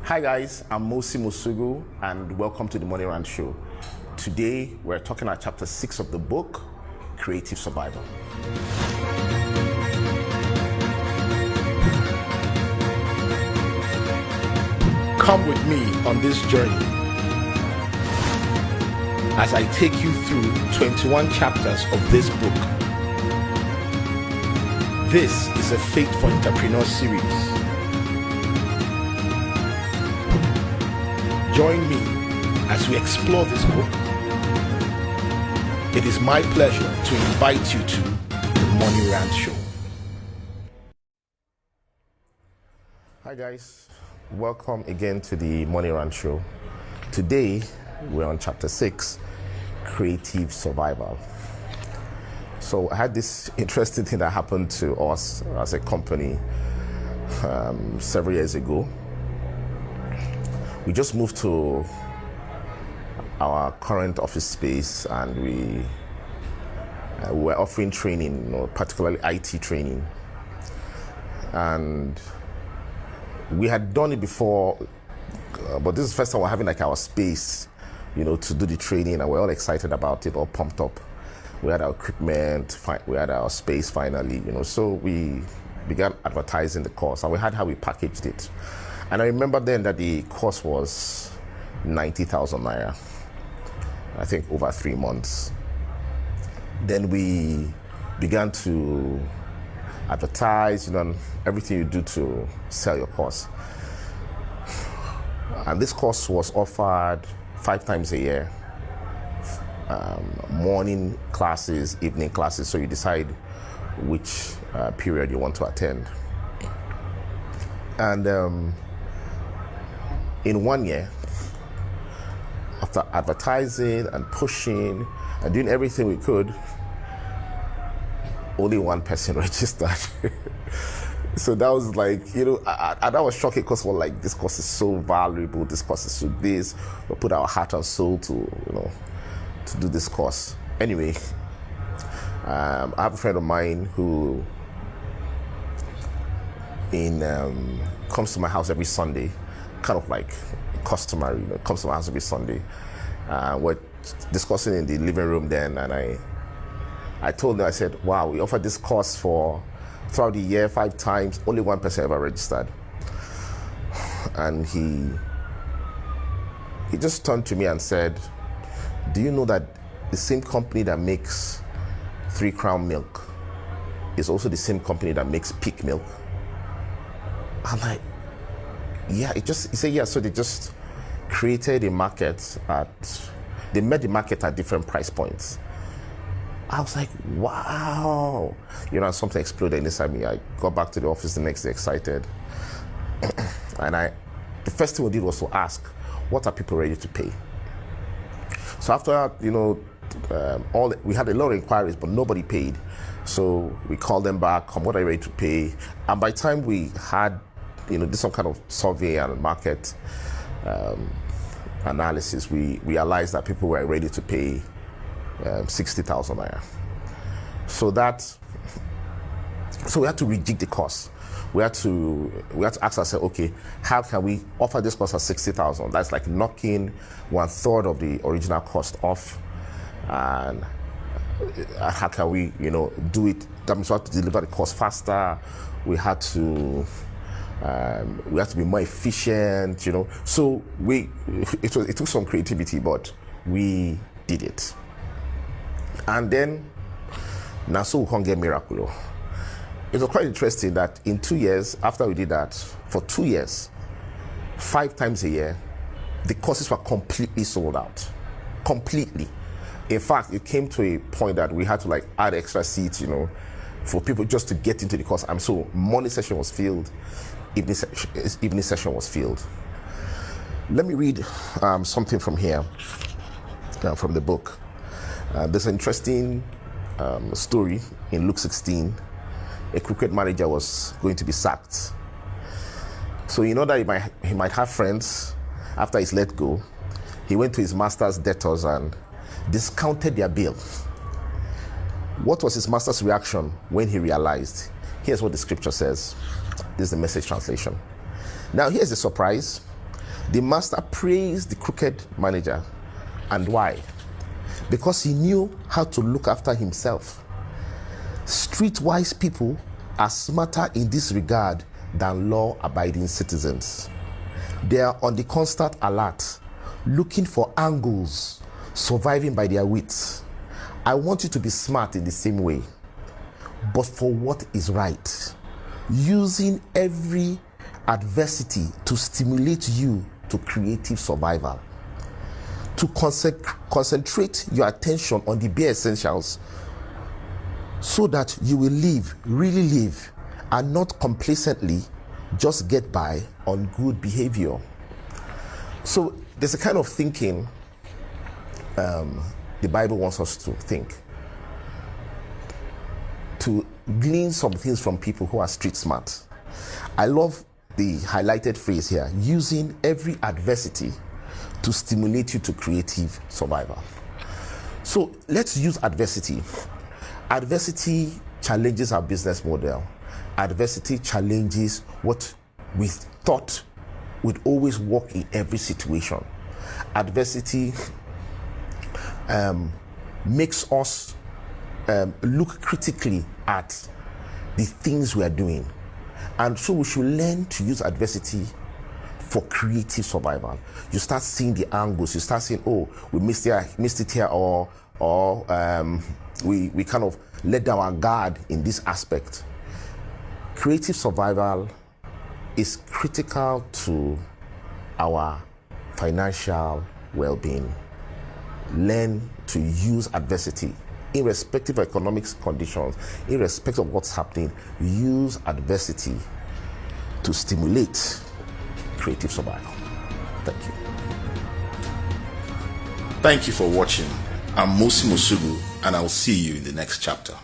Hi guys, I'm Mosugu and welcome to the Rant show. Today we're talking about chapter 6 of the book, Creative Survival. Come with me on this journey as I take you through 21 chapters of this book. This is a Faith for Entrepreneurs series. Join me as we explore this book. It is my pleasure to invite you to the Rant show. Hi guys, welcome again to the Rant show. Today we're on chapter 6, Creative Survival. So I had this interesting thing that happened to us as a company several years ago. We just moved to our current office space and we were offering training, particularly IT training. And we had done it before, but this is the first time we're having like our space, to do the training, and we're all excited about it, all pumped up. We had our equipment, we had our space finally, so we began advertising the course and we had how we packaged it. And I remember then that the course was 90,000 naira, I think over 3 months. Then we began to advertise, and everything you do to sell your course. And this course was offered 5 times a year, morning classes, evening classes, so you decide which period you want to attend. And in 1 year, after advertising and pushing and doing everything we could, only one person registered. So that was like, that was shocking because we're like, this course is so valuable, this course is so this. We put our heart and soul to do this course. Anyway, I have a friend of mine who comes to my house every Sunday, kind of like customary, comes to my house every Sunday. We're discussing in the living room then, and I told him, I said, wow, we offered this course throughout the year 5 times, only one person ever registered. And he just turned to me and said, do you know that the same company that makes 3 Crown milk is also the same company that makes peak milk? I'm like, yeah, he said, yeah, so they just created a market they met the market at different price points. I was like, wow. Something exploded inside me. I got back to the office the next day excited. And the first thing we did was to ask, what are people ready to pay? So after, we had a lot of inquiries, but nobody paid. So we called them back, what are you ready to pay? And by the time we had, did some kind of survey and market analysis, we realized that people were ready to pay 60,000 naira. So we had to rejig the cost. We had to ask ourselves, okay, how can we offer this cost at 60,000? That's like knocking 1/3 of the original cost off. And how can we, do it? That means we have to deliver the cost faster. We had to be more efficient, So it took some creativity, but we did it. And then, now so we can't get miracle. It was quite interesting that in 2 years, after we did that, for 2 years, 5 times a year, the courses were completely sold out. Completely. In fact, it came to a point that we had to add extra seats, for people just to get into the course. And so morning session was filled, evening session was filled. Let me read something from here, from the book. There's an interesting story in Luke 16. A cricket manager was going to be sacked. So that he might have friends after he's let go. He went to his master's debtors and discounted their bill. What was his master's reaction when he realized? Here's what the scripture says. This is the Message translation. Now here's the surprise. The master praised the crooked manager. And why? Because he knew how to look after himself. Streetwise people are smarter in this regard than law-abiding citizens. They are on the constant alert, looking for angles, surviving by their wits. I want you to be smart in the same way, but for what is right, using every adversity to stimulate you to creative survival, to concentrate your attention on the bare essentials so that you will live, really live, and not complacently just get by on good behavior. So there's a kind of thinking the Bible wants us to think, to glean some things from people who are street smart. I love the highlighted phrase here, using every adversity to stimulate you to creative survival. So let's use adversity. Adversity challenges our business model. Adversity challenges what we thought would always work in every situation. Adversity makes us look critically at the things we are doing. And so we should learn to use adversity for creative survival. You start seeing the angles. You start saying, oh, we missed it here, or we kind of let down our guard in this aspect. Creative survival is critical to our financial well-being. Learn to use adversity, irrespective of economic conditions, irrespective of what's happening. Use adversity to stimulate creative survival. Thank you. Thank you for watching. I'm Mosi Mosugu, and I'll see you in the next chapter.